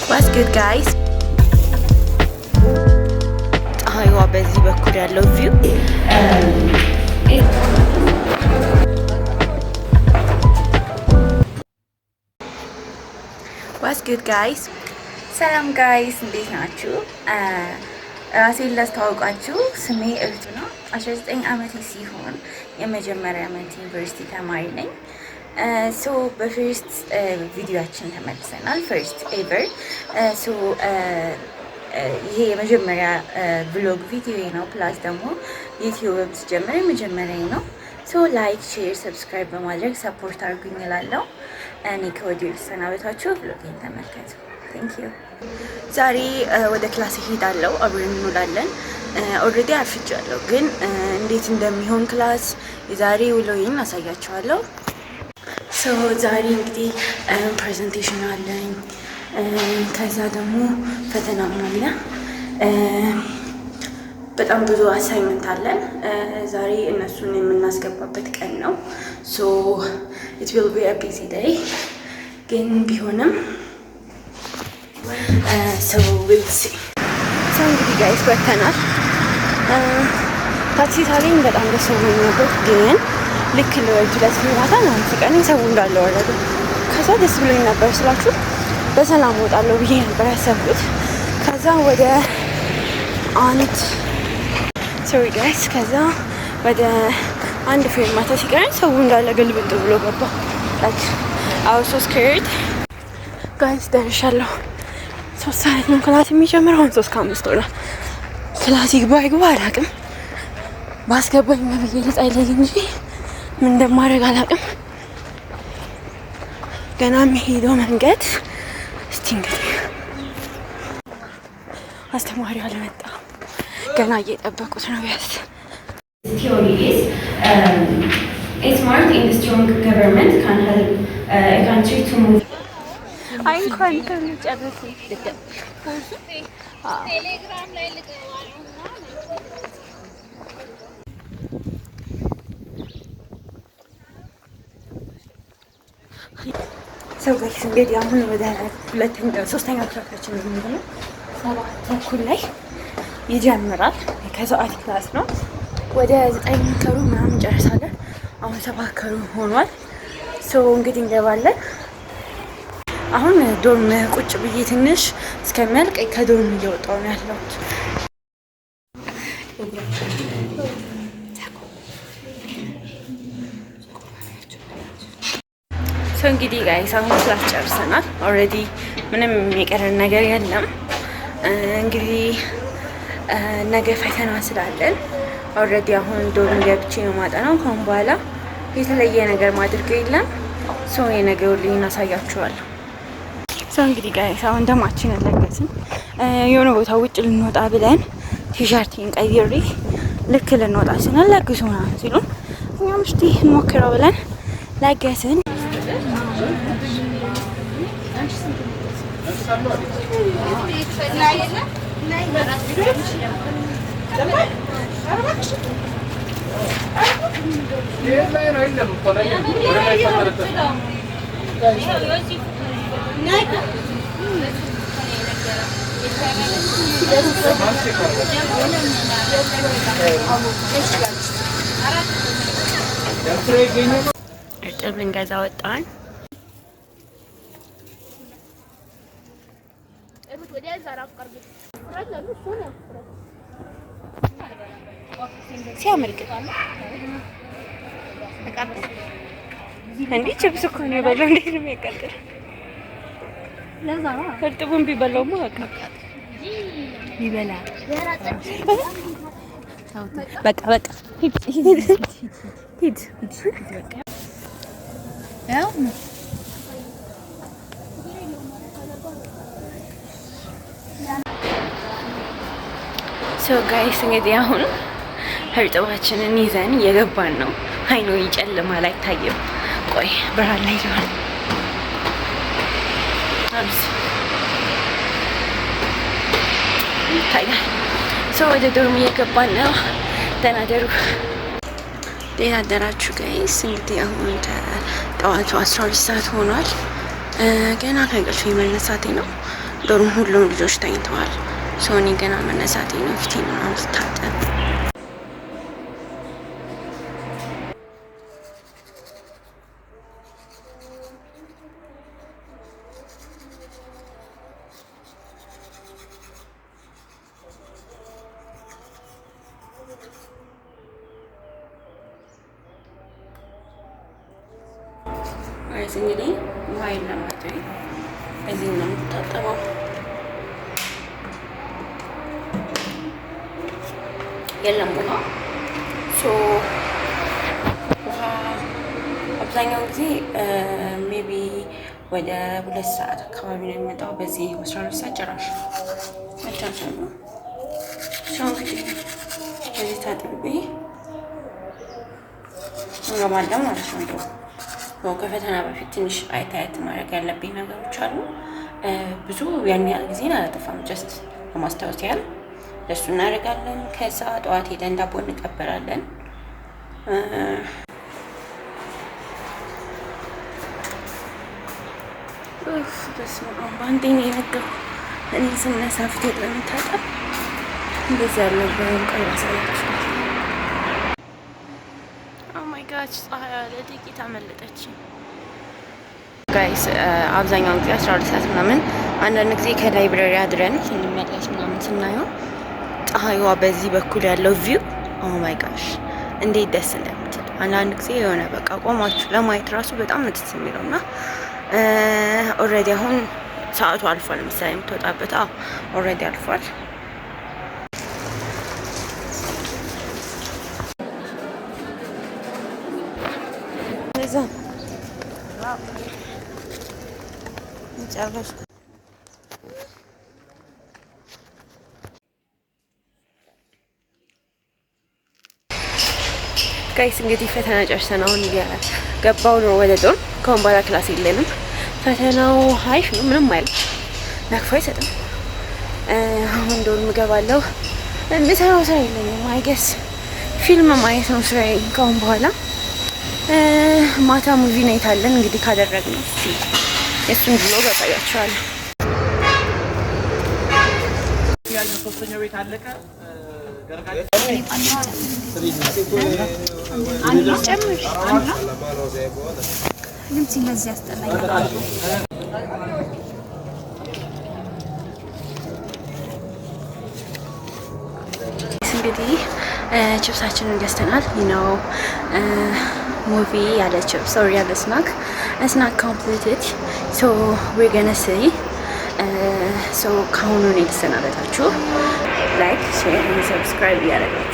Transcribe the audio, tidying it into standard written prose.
What's good guys? ፀሐይዋ በዚህ በኩል ያለው ቪው What's good guys? ሰላም ጋይስ እንዴት ናችሁ? ራሴን ላስተዋውቃችሁ ስሜ እርቱ ነው። 19 ዓመቴ ሲሆን የመጀመሪያ ዓመት ዩኒቨርሲቲ ተማሪ ነኝ። ሶ በፈርስት ቪዲዮአችን ተመልሰናል። ፈርስት ኤቨር ይሄ የመጀመሪያ ብሎግ ቪዲዮ ነው። ፕላስ ደግሞ ዩቲዩብ ስጀምር የመጀመሪያ ነው። ሶ ላይክ፣ ሼር፣ ሰብስክራይብ በማድረግ ሰፖርት አድርጉኝ እላለሁ። እኔ ከወዲሁ ልሰናበታችሁ። ብሎጌን ተመልከቱ። ቴንክ ዩ። ዛሬ ወደ ክላስ እሄዳለሁ። አብረን እንውላለን። ኦልሬዲ አርፍጃለሁ፣ ግን እንዴት እንደሚሆን ክላስ የዛሬ ውሎዬን አሳያችኋለሁ። ሶ ዛሬ እንግዲህ ፕሬዘንቴሽን አለኝ። ከዛ ደግሞ ፈተና አለ። በጣም ብዙ አሳይመንት አለን። ዛሬ እነሱን የምናስገባበት ቀን ነው። ሶ it will be a busy day ግን ቢሆንም so we'll see። so እንግዲህ ጋይስ ወተናል። ታክሲ ሳገኝ በጣም ደስ ብሎኝ ነበር፣ ግን ልክ ለሁለት ፊናታ ነው ፍቃኔ ሰው እንዳለ ወረደ። ከዛ ደስ ብሎኝ ነበር ስላችሁ በሰላም ወጣለሁ ብዬ ነበር ያሰብኩት። ከዛ ወደ አንድ ሶሪ ጋይስ ከዛ ወደ አንድ ፊርማታ ሲቀረኝ ሰው እንዳለ ግልብጥ ብሎ ገባ። like I was so scared ጋይስ። ደርሻለሁ። 3 ሰዓት ነው ክላስ የሚጀምረው። 3:05 ሆኗል። ክላስ ይግባ አላውቅም። ባስገባኝ ብዬ ልጸልይ እንጂ ምን እንደማደርግ አላውቅም። ገና የሚሄደው መንገድ እስቲ እንግዲህ አስተማሪው አልመጣም። ገና እየጠበቁት ነው። ያስ theory is a smart and strong government can help a country to move. አይ እንኳን ከሚጨርሱ ቴሌግራም ላይ ሰው ጋይስ እንግዲህ አሁን ወደ ሶስተኛ ክላሳችን ነው። 7:00 ላይ ይጀምራል። ከሰዓት ክላስ ነው። ወደ 9 ከሩ ምናምን እንጨርሳለን። አሁን 7 ከሩ ሆኗል። ሶ እንግዲህ እንገባለን። አሁን ዶርም ቁጭ ብዬ ትንሽ እስከሚያልቅ ከዶርም እየወጣሁ ነው ያለሁት። ሶ እንግዲህ ጋይስ አሁን ክላስ ጨርሰናል። ኦልሬዲ ምንም የቀረን ነገር የለም። እንግዲህ ነገ ፈተና ስላለን ኦልሬዲ አሁን ዶርም ገብቼ ነው ማጠናው። ከአሁን በኋላ የተለየ ነገር ማድረግ የለም። ሶ የነገው ልኝ እናሳያችኋለሁ። ሶ እንግዲህ ጋይስ አሁን ደማችንን ለገስን። የሆነ ቦታ ውጭ ልንወጣ ብለን ቲሸርቴን ቀይሬ ልክ ልንወጣ ስንል ለግሱ ምናምን ሲሉን እኛም እስቲ እንሞክረው ብለን ለገስን። እርጥብ ልንገዛ ወጣን። ሲያምር ግን እንዴ ችብስ እኮ ነው የበላው። እንዴት ነው የሚያቃጥል? እርጥቡን ቢበላውማ በቃ ይበላል። በቃ ሂድ ያው ሶ ጋይስ እንግዲህ አሁን እርጥባችንን ይዘን እየገባን ነው። አይኖ ይጨልማል፣ አይታየም። ቆይ ብርሃን ላይ ይሆን ይታያል። ሶ ወደ ዶርም እየገባን ነው። ደህና ደሩ። ደህና አደራችሁ ጋይስ። እንግዲህ አሁን ጠዋቱ 12 ሰዓት ሆኗል። ገና ከእንቅልፌ መነሳቴ ነው። ዶርም ሁሉም ልጆች ተኝተዋል። ሶኒ ገና መነሳቴ ነው። ፊቴን ምናምን ስታጠብ ጋይስ እንግዲህ ውሃ የለም ወይ? እዚህ ነው የምታጠበው። የለም ውሃ። ውሃ አብዛኛውን ጊዜ ሜቢ ወደ 2 ሰዓት አካባቢ ነው የሚመጣው። በዚህ 12 ሰዓት ጭራሽ መቻቻል ነው። እንግዲህ በዚህ ታጥቤ እንገባለን ማለት ነው። ከፈተና በፊት ትንሽ አየት ማድረግ ያለብኝ ነገሮች አሉ። ብዙ ያን ያህል ጊዜ አላጠፋም። ጀስት ለማስታወስ ያህል ለሱ እናደርጋለን። ከዛ ጠዋት ሄደን ዳቦ እንቀበላለን። በስመ አብ በአንዴ ነው የነገው። እኔ ስነሳ ፊቴ ለመታጠብ እንደዚህ ያልነበረም ቀን ያሳያችሁ። ጋች ፀሐይ ለጥቂት አመለጠች ጋይስ። አብዛኛውን ጊዜ 12 ሰዓት ምናምን፣ አንዳንድ ጊዜ ከላይብረሪ አድረን ስንመለስ ምናምን ስናየው ፀሐይዋ በዚህ በኩል ያለው ቪው ኦ ማይ ጋሽ እንዴት ደስ እንደምትል። አንዳንድ ጊዜ የሆነ በቃ ቆማችሁ ለማየት ራሱ በጣም ደስ የሚለው እና ኦልሬዲ አሁን ሰዓቱ አልፏል መሰለኝ የምትወጣበት። ኦልሬዲ አልፏል። ጋይስ እንግዲህ ፈተና ጨርሰን አሁን የገባው ነው ወደ ዶርም። ከአሁን በኋላ ክላስ የለንም። ፈተናው ሀይፍ ነው፣ ምንም አይልም፣ ነክፎ አይሰጥም። አሁን ዶርም እገባለሁ። የምሰራው ስራ የለኝም። አይገስ ፊልም ማየት ነው ስራዬ ከአሁን በኋላ። ማታ ሙቪ ናይት አለን እንግዲህ ካደረግነው የእሱን ብሎ በጣያቸዋለሁ። እንግዲህ ችፕሳችንን ገዝተናል ነው ሙቪ ያለ ቺፕስ ኦር ያለ ስናክ ስናክ ኮምፕሊትድ ሶ ዌር ገና ሲ ሶ ካሁኑ ነው የተሰናበታችሁ። ላይክ ሼር እና ሰብስክራይብ ያደረጋችሁ